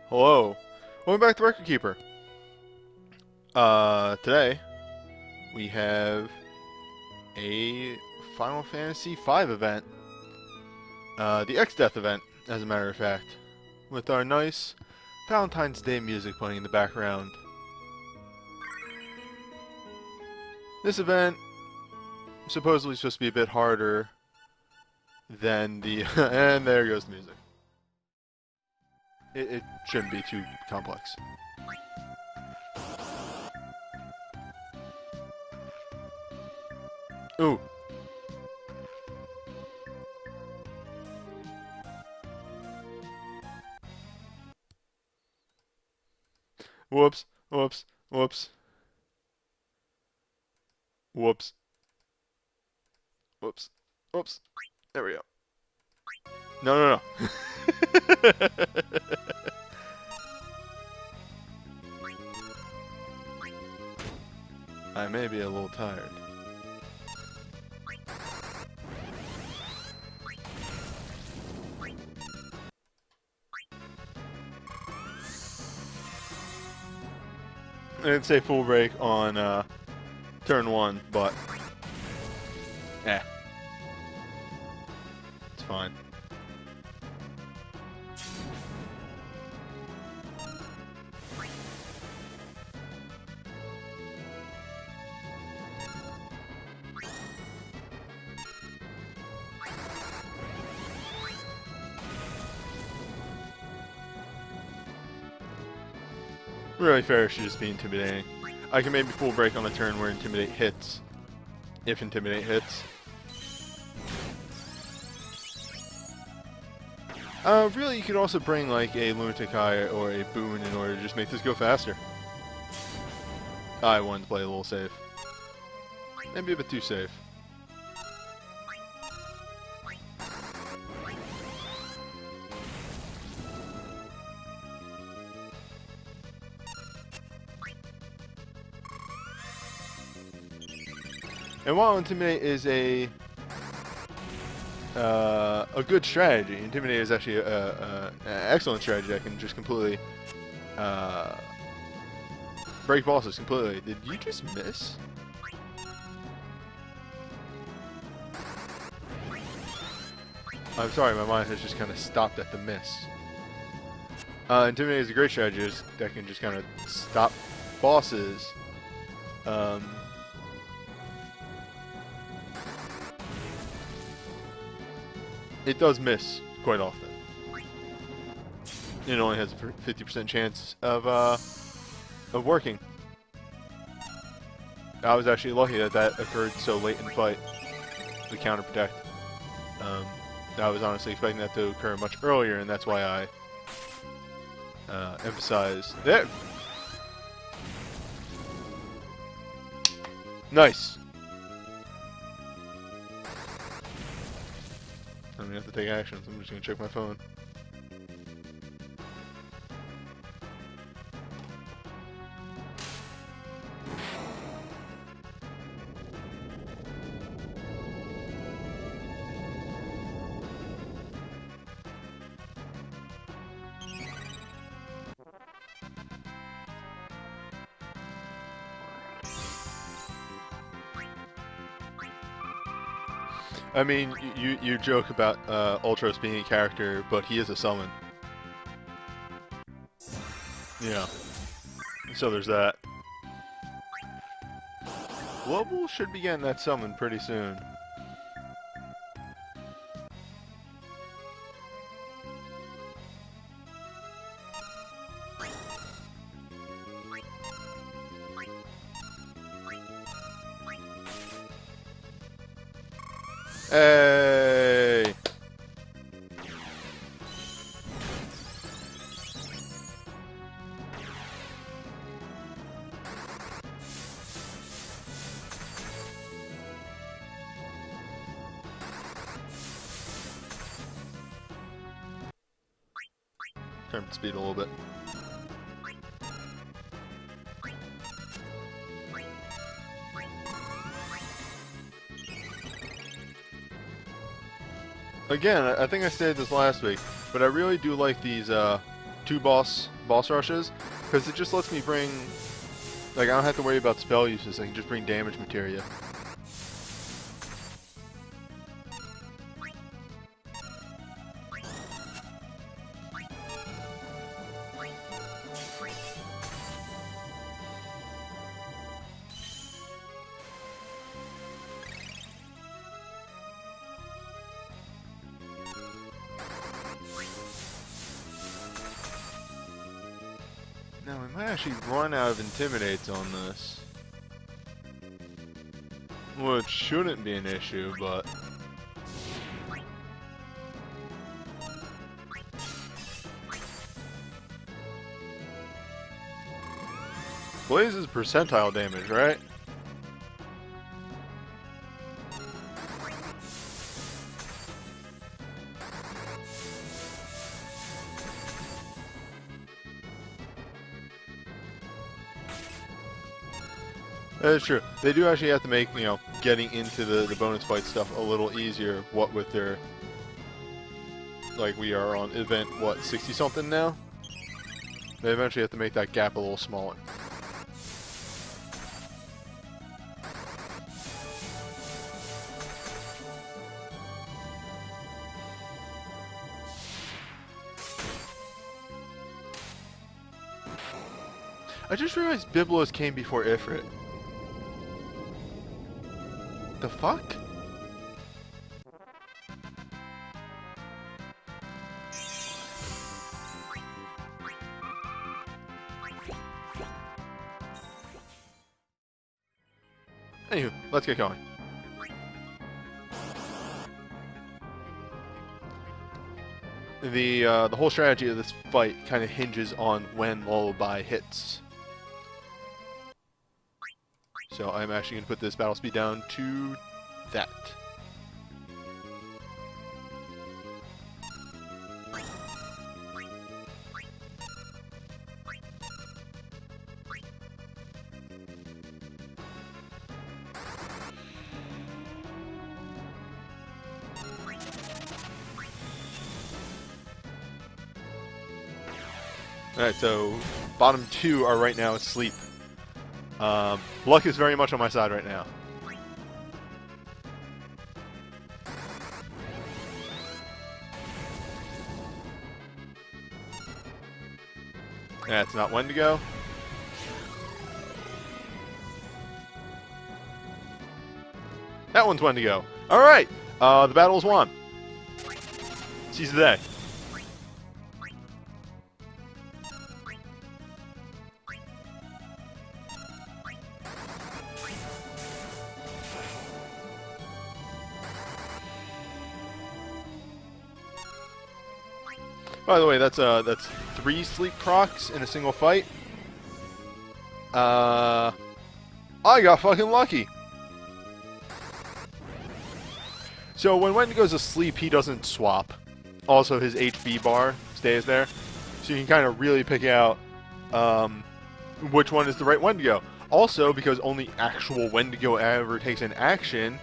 Hello. Welcome back to Record Keeper. Today we have a Final Fantasy V event. The X-Death event, as a matter of fact. With our nice Valentine's Day music playing in the background. This event supposedly supposed to be a bit harder than the and there goes the music. It shouldn't be too complex. Ooh. Whoops. Whoops. Whoops. Whoops. Whoops. Whoops. There we go. No. I may be a little tired. I didn't say full break on turn 1, but it's fine. Really fair should just be intimidating. I can maybe full break on a turn where intimidate hits. If intimidate hits. Really you could also bring like a Lunatic Eye or a Boon in order to just make this go faster. I wanted to play a little safe. Maybe a bit too safe. And while Intimidate is a good strategy, Intimidate is actually an excellent strategy that can just completely break bosses completely. Did you just miss? I'm sorry, my mind has just kind of stopped at the miss. Intimidate is a great strategy that can just kind of stop bosses. It does miss quite often. It only has a 50% chance of working. I was actually lucky that occurred so late in the fight. The counter protect. I was honestly expecting that to occur much earlier, and that's why I emphasized that. Nice. I'm gonna have to take action, so I'm just gonna check my phone. I mean, you joke about Ultros being a character, but he is a summon. Yeah. So there's that. Global should be getting that summon pretty soon. Hey! Turn up the speed a little bit. Again, I think I stated this last week, but I really do like these 2 boss rushes, because it just lets me bring, like, I don't have to worry about spell uses. I can just bring damage materia. Now, we might actually run out of Intimidates on this. Which shouldn't be an issue, but... Blaze is percentile damage, right? That's true. They do actually have to make, you know, getting into the bonus fight stuff a little easier, what with their... Like, we are on event, what, 60-something now? They eventually have to make that gap a little smaller. I just realized Biblos came before Ifrit. The fuck? Anywho, let's get going. The whole strategy of this fight kind of hinges on when Lullaby hits. So I'm actually going to put this battle speed down to that. Alright, so bottom 2 are right now asleep. Luck is very much on my side right now. That's not Wendigo. That one's Wendigo. Alright! The battle is won. Seize the day. By the way, that's 3 sleep procs in a single fight. I got fucking lucky. So when Wendigo's asleep, he doesn't swap. Also, his HP bar stays there, so you can kind of really pick out which one is the right Wendigo. Also, because only actual Wendigo ever takes an action,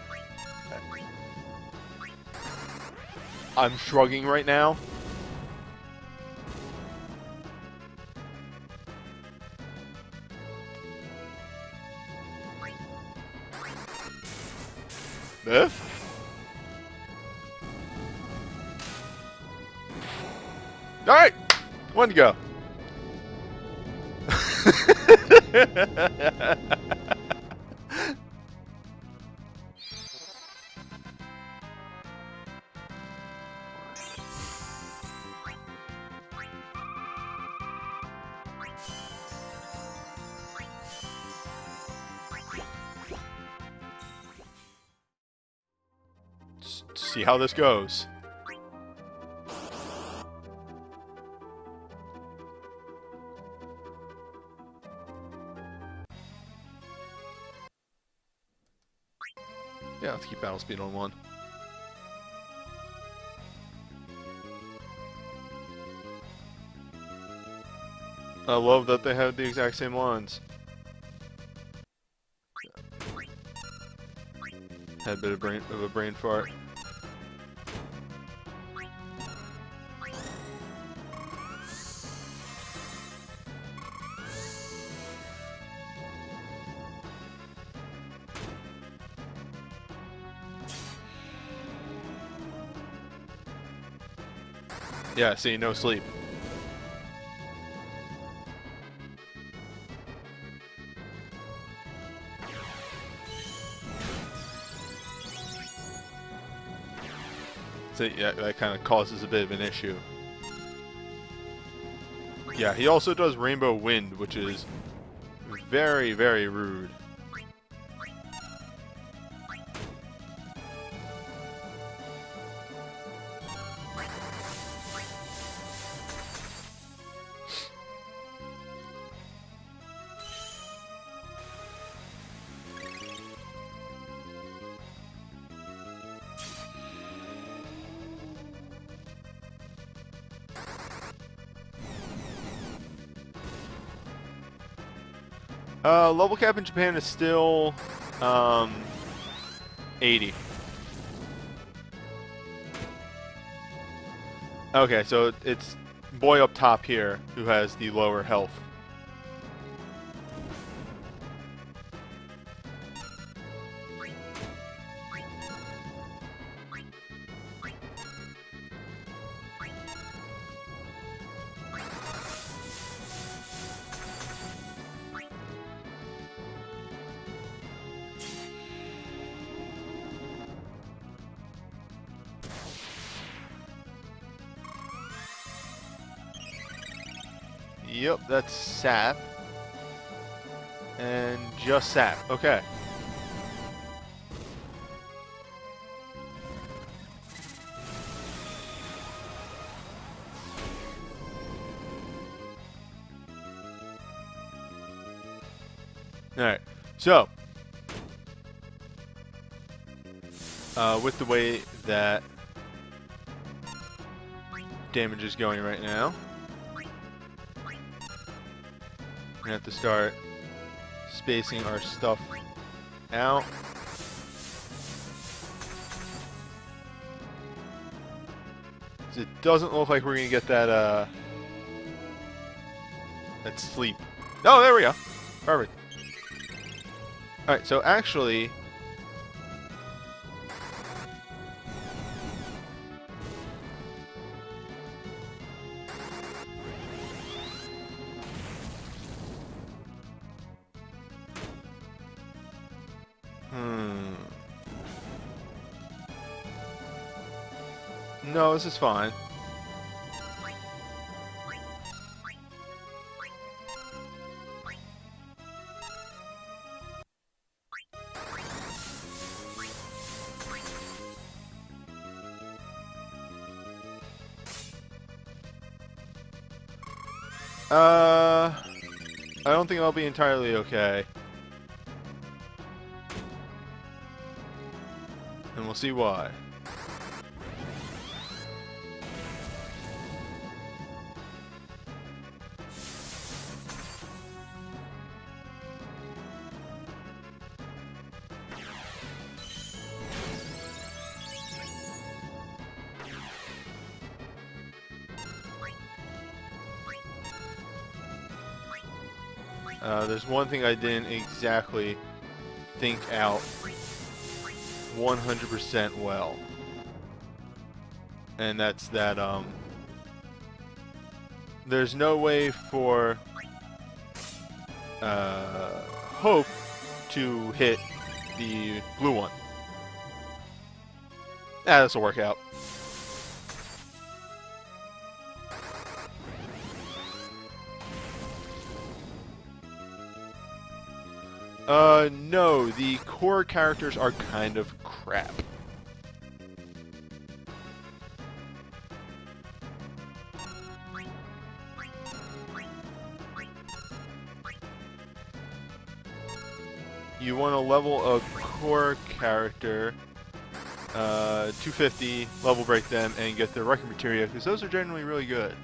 I'm shrugging right now. Alright! Wendigo. See how this goes. Yeah, let's keep battle speed on 1. I love that they have the exact same lines. Had a bit of a brain fart. Yeah, see, no sleep. So yeah, that kind of causes a bit of an issue. Yeah, he also does Rainbow Wind, which is very, very rude. Level cap in Japan is still 80. Okay, so it's boy up top here who has the lower health. Yep, that's sap. And just sap. Okay. Alright, so with the way that damage is going right now, we have to start spacing our stuff out. So it doesn't look like we're gonna get that that sleep. Oh, there we go. Perfect. Alright, so actually no, this is fine. I don't think I'll be entirely okay. And we'll see why. There's one thing I didn't exactly think out 100% well. And that's that, there's no way for, Hope to hit the blue one. This'll work out. No, the core characters are kind of crap. You want to level a core character, 250, level break them, and get their record materia, because those are generally really good.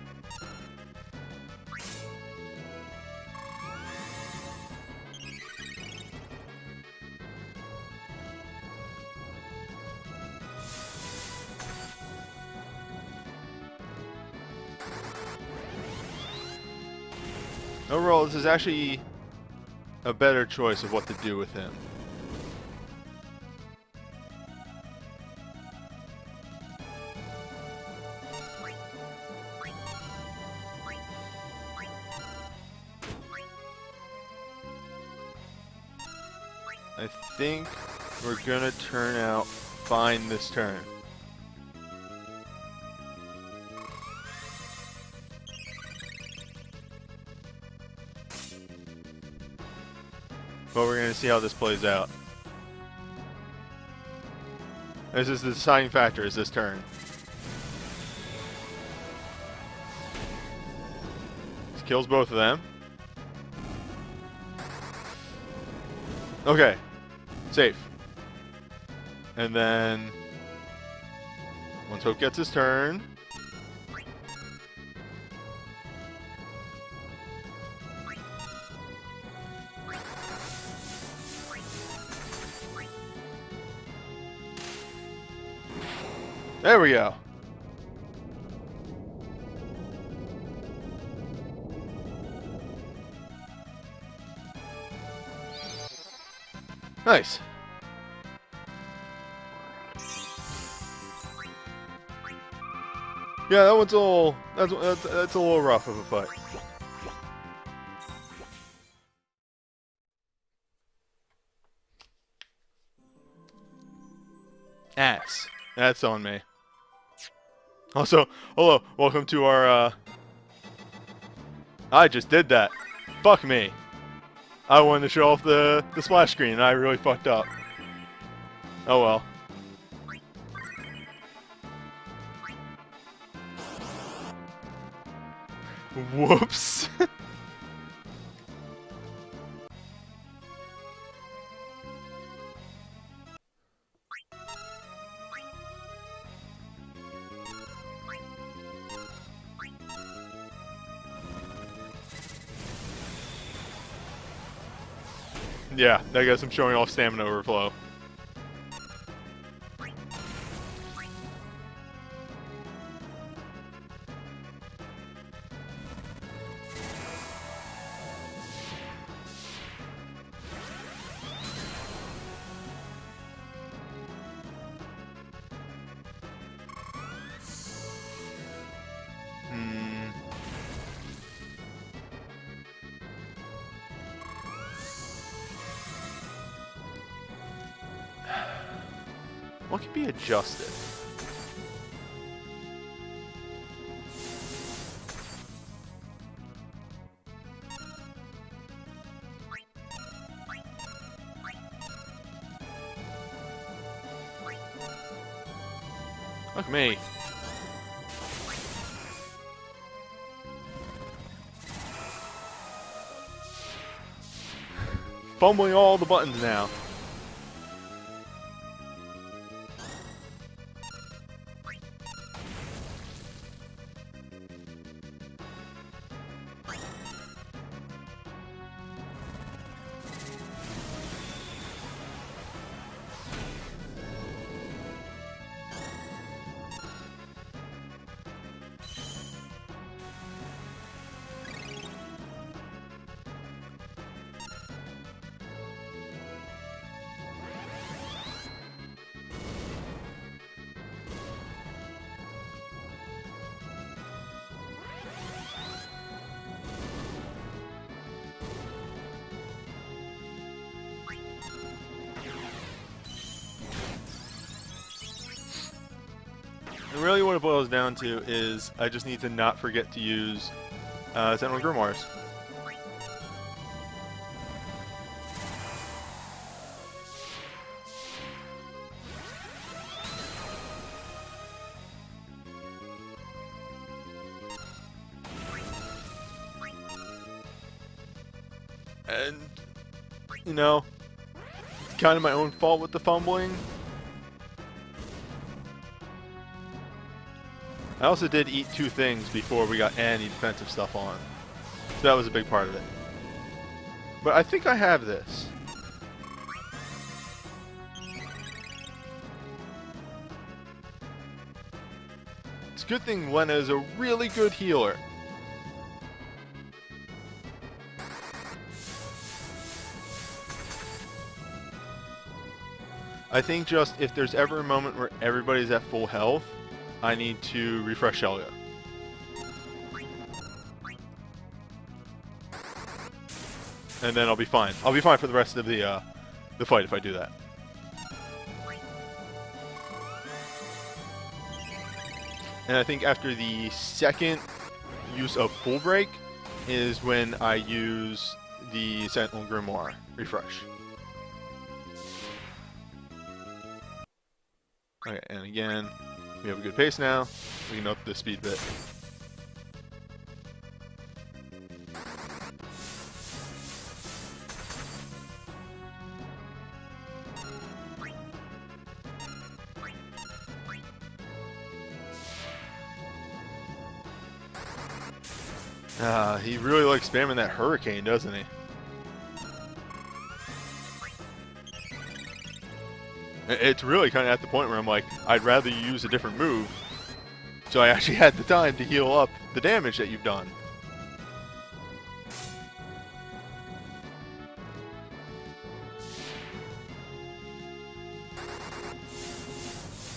Overall, this is actually a better choice of what to do with him. I think we're gonna turn out fine this turn. But we're gonna see how this plays out. This is the deciding factor, is this turn. This kills both of them. Okay. Safe. And then once Hope gets his turn, there we go. Nice. Yeah, that one's a little. That's a little rough of a fight. Ass. That's on me. Also, hello, welcome to our. I just did that. Fuck me. I wanted to show off the splash screen, and I really fucked up. Oh well. Whoops. Yeah, I guess I'm showing off stamina overflow. What can be adjusted? Look at me. Fumbling all the buttons now. And really what it boils down to is I just need to not forget to use Sentinel Grimoires. And, you know, it's kind of my own fault with the fumbling. I also did eat 2 things before we got any defensive stuff on. So that was a big part of it. But I think I have this. It's a good thing Lena is a really good healer. I think just if there's ever a moment where everybody's at full health, I need to refresh Helga. And then I'll be fine. I'll be fine for the rest of the the fight if I do that. And I think after the second use of Full Break is when I use the Sentinel Grimoire refresh. Okay, and again, we have a good pace now. We can up the speed a bit. He really likes spamming that hurricane, doesn't he? It's really kind of at the point where I'm like, I'd rather you use a different move, so I actually had the time to heal up the damage that you've done.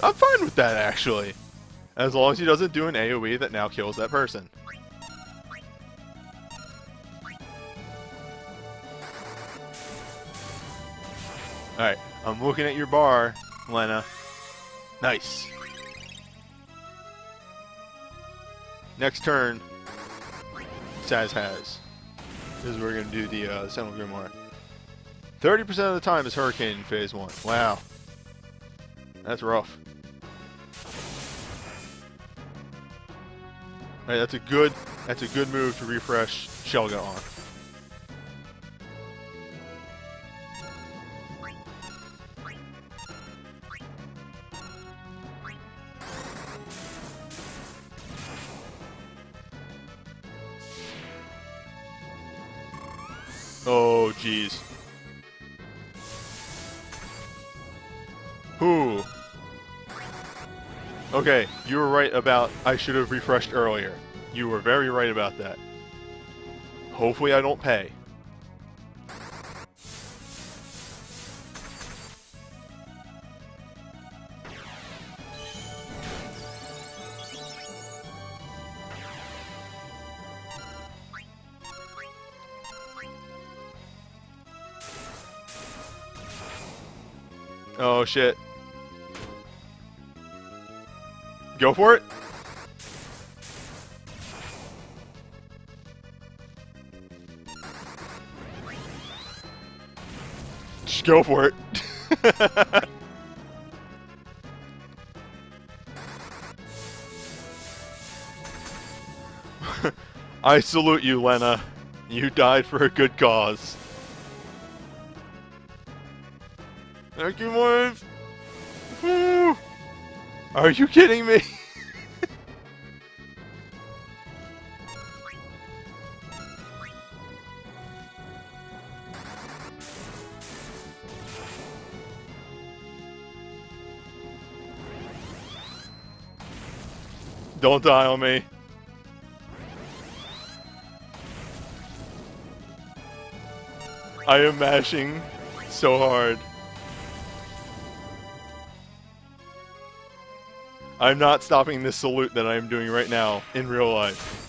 I'm fine with that, actually. As long as he doesn't do an AoE that now kills that person. Alright, I'm looking at your bar, Lena. Nice. Next turn, Saz has. This is where we're going to do the Sentinel Grimoire. 30% of the time is Hurricane in Phase 1. Wow. That's rough. Alright, that's a good move to refresh Shelga on. Oh, jeez. Whew. Okay, you were right about I should have refreshed earlier. You were very right about that. Hopefully I don't pay. Oh shit. Go for it. Just go for it. I salute you, Lena. You died for a good cause. Thank you, wife. Woo. Are you kidding me? Don't die on me. I am mashing so hard. I'm not stopping this salute that I am doing right now in real life.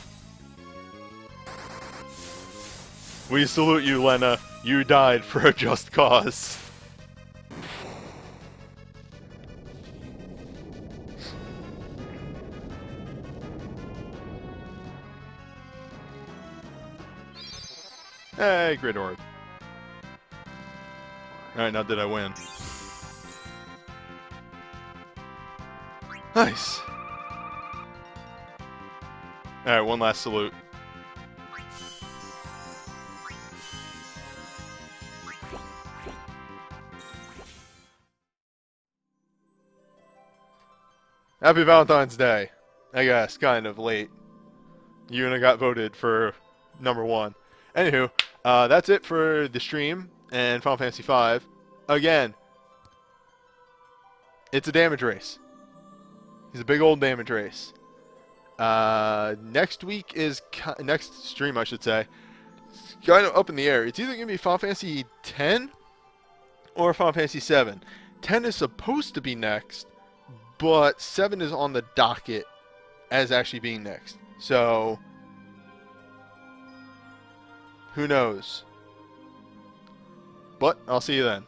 We salute you, Lena. You died for a just cause. Hey, Grid Orb. Alright, now did I win? Nice. Alright, one last salute. Happy Valentine's Day. I guess, kind of late. Yuna got voted for #1. Anywho, that's it for the stream and Final Fantasy V. Again, it's a damage race. He's a big old damage race. Next week is next stream, I should say. It's kind of up in the air. It's either gonna be Final Fantasy X or Final Fantasy VII. 10 is supposed to be next, but 7 is on the docket as actually being next. So who knows? But I'll see you then.